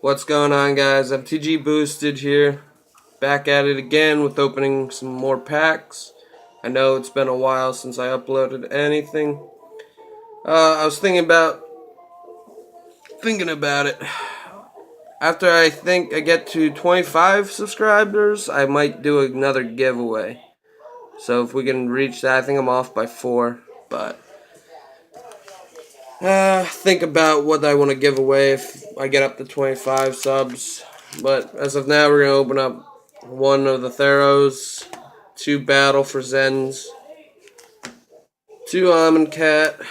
What's going on, guys? MTG Boosted here. Back at it again with opening some more packs. I know it's been a while since I uploaded anything. I was thinking about it. After I think I get to 25 subscribers, I might do another giveaway. So if we can reach that, I think I'm off by 4. But think about what I want to give away if I get up to 25 subs. But as of now, we're going to open up one of the Theros, 2 Battle for Zens, 2 Amonkhet,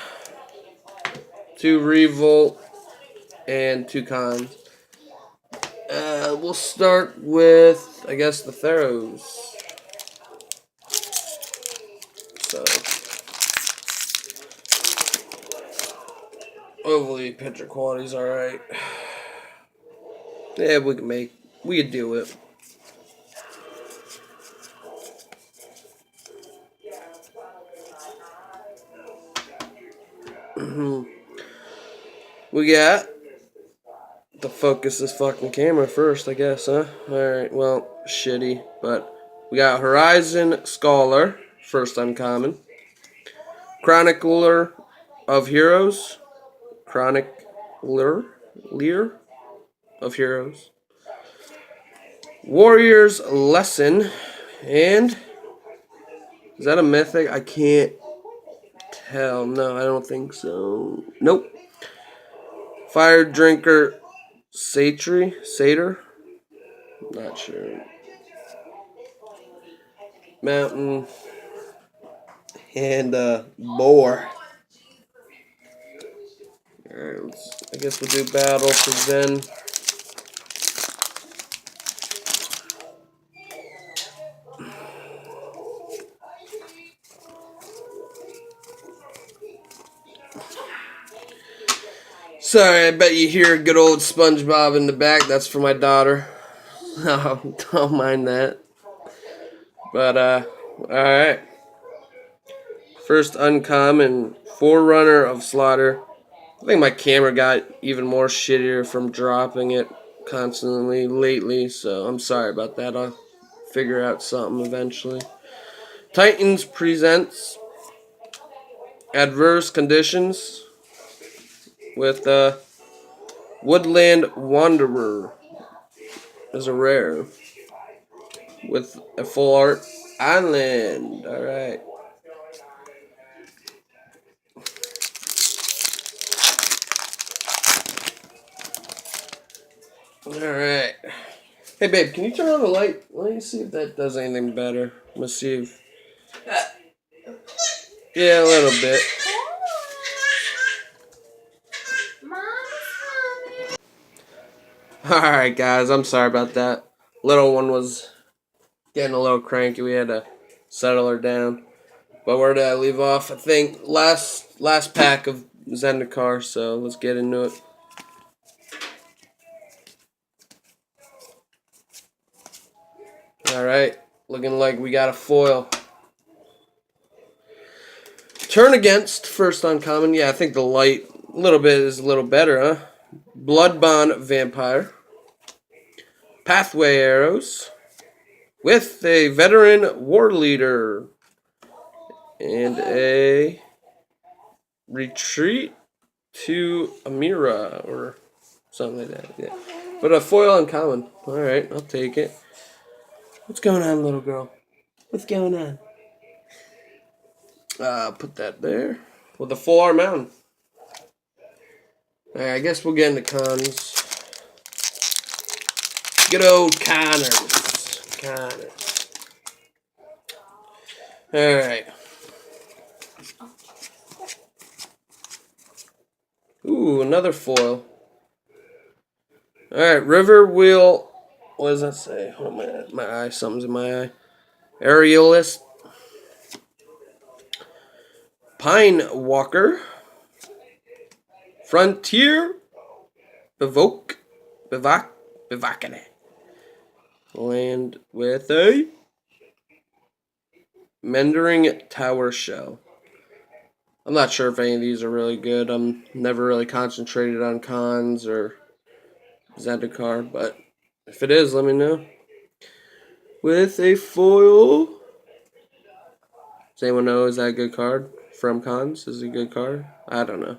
2 Revolt, and 2 Khans. We'll start with, I guess, the Theros. So, hopefully picture quality's alright. Yeah, we could do it. We got to focus this fucking camera first, I guess, huh? Alright, well, shitty, but we got Horizon Scholar, first uncommon. Chronicler of Heroes. Chronicler of Heroes. Warrior's Lesson. And is that a mythic? I can't tell. No, I don't think so. Nope. Fire Drinker Satyr? Not sure. Mountain. And Boar. Alright, I guess we'll do Battle for Zen. Sorry, I bet you hear good old SpongeBob in the back. That's for my daughter. No, don't mind that. But, alright. First uncommon, Forerunner of Slaughter. I think my camera got even more shittier from dropping it constantly lately, so I'm sorry about that. I'll figure out something eventually. Titans presents Adverse Conditions with Woodland Wanderer as a rare with a full art island. Alright. Alright. Hey, babe, can you turn on the light? Let me see if that does anything better. Let's see if... Yeah, a little bit. Alright, guys, I'm sorry about that. Little one was getting a little cranky. We had to settle her down. But where did I leave off? I think last pack of Zendikar, so let's get into it. Alright, looking like we got a foil. Turn Against, first uncommon. Yeah, I think the light a little bit is a little better, huh? Bloodbond Vampire. Pathway Arrows. With a Veteran War Leader. And a Retreat to Amira, or something like that. Yeah. But a foil uncommon. Alright, I'll take it. What's going on, little girl? What's going on? Put that there. With a full art mountain. Alright, I guess we'll get into cons. Good old Connors. Alright. Ooh, another foil. Alright, River Wheel. What does that say? Oh, my eye. Something's in my eye. Aerialist. Pine Walker. Frontier. Bivakane. Land with a Mendering Tower Shell. I'm not sure if any of these are really good. I'm never really concentrated on cons or Is that the card? But if it is, let me know. With a foil. Does anyone know, is that a good card? From Cons is it a good card? I don't know.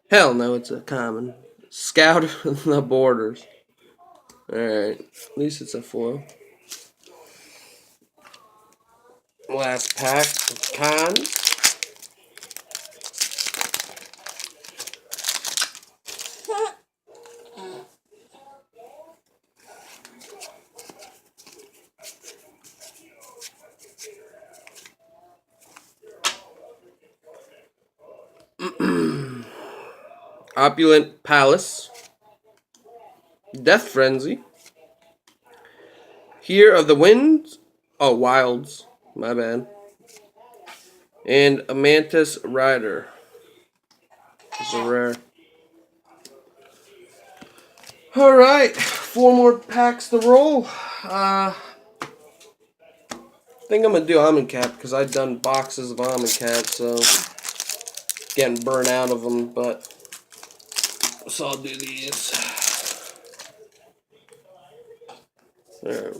Hell no, it's a common. Scout the Borders. Alright, at least it's a foil. Last pack of Cons. Opulent Palace. Death Frenzy. Here of the Winds. Oh, Wilds. My bad. And Amantis Rider. It's a rare. Alright. 4 more packs to roll. I think I'm going to do Amonkhet because I've done boxes of Amonkhet, so getting burnt out of them, but so I'll do these. There.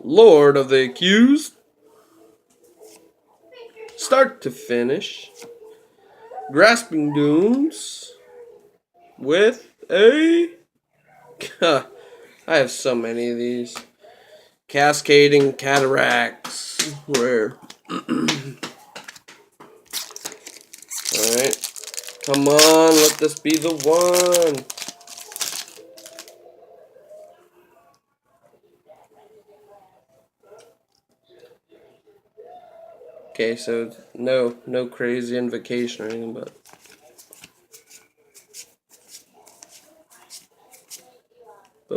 Lord of the Accused. Start to finish. Grasping Dunes. With a... I have so many of these. Cascading Cataracts. Rare. Alright. Come on, let this be the one. Okay, so no crazy invocation or anything, but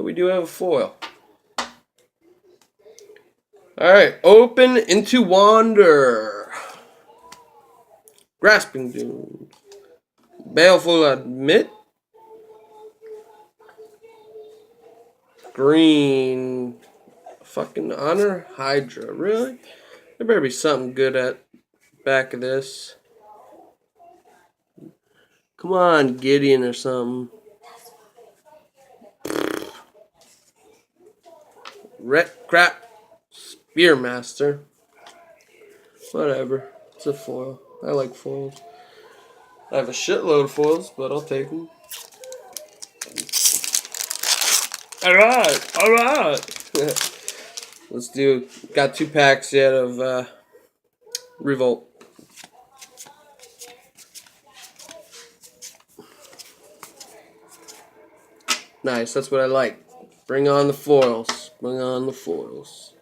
we do have a foil. Alright, Open into Wander. Grasping Doom. Baleful Admit. Green. Fucking Honor Hydra. Really? There better be something good at back of this. Come on, Gideon or something. Crap. Spearmaster. Whatever. It's a foil. I like foils. I have a shitload of foils, but I'll take them. Alright. Alright. Let's do... Got 2 packs yet of Revolt. Nice, that's what I like. Bring on the foils. Bring on the foils.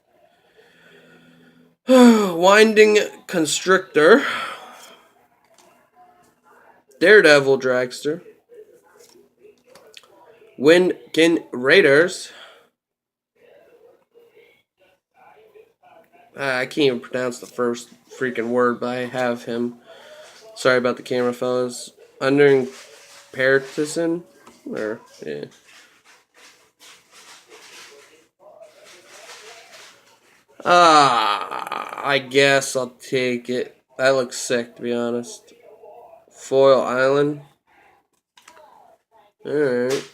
Winding Constrictor. Daredevil Dragster. Windkin Raiders. I can't even pronounce the first freaking word, but I have him. Sorry about the camera, fellas. Under Partisan. Or, yeah. I guess I'll take it. That looks sick, to be honest. Foil Island. Alright.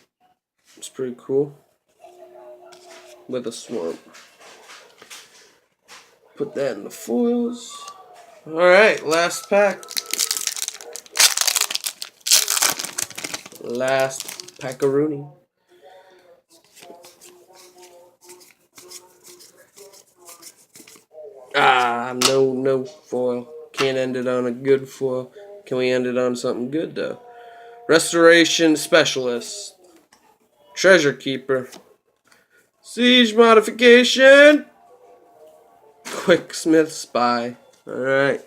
It's pretty cool. With a swamp. Put that in the foils. Alright, last pack. Last packaroonie. No foil. Can't end it on a good foil. Can we end it on something good, though? Restoration Specialist. Treasure Keeper. Siege Modification. Quicksmith Spy. Alright.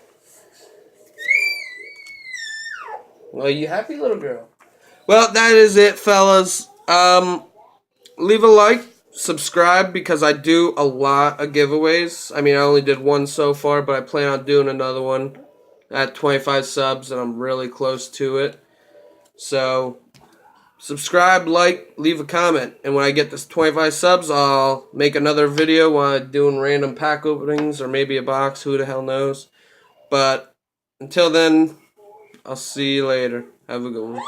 Well, you happy, little girl? Well, that is it, fellas. Leave a like. Subscribe because I do a lot of giveaways. I mean, I only did one so far, but I plan on doing another one at 25 subs, and I'm really close to it. So, subscribe, like, leave a comment. And when I get this 25 subs, I'll make another video while I'm doing random pack openings or maybe a box. Who the hell knows? But until then, I'll see you later. Have a good one.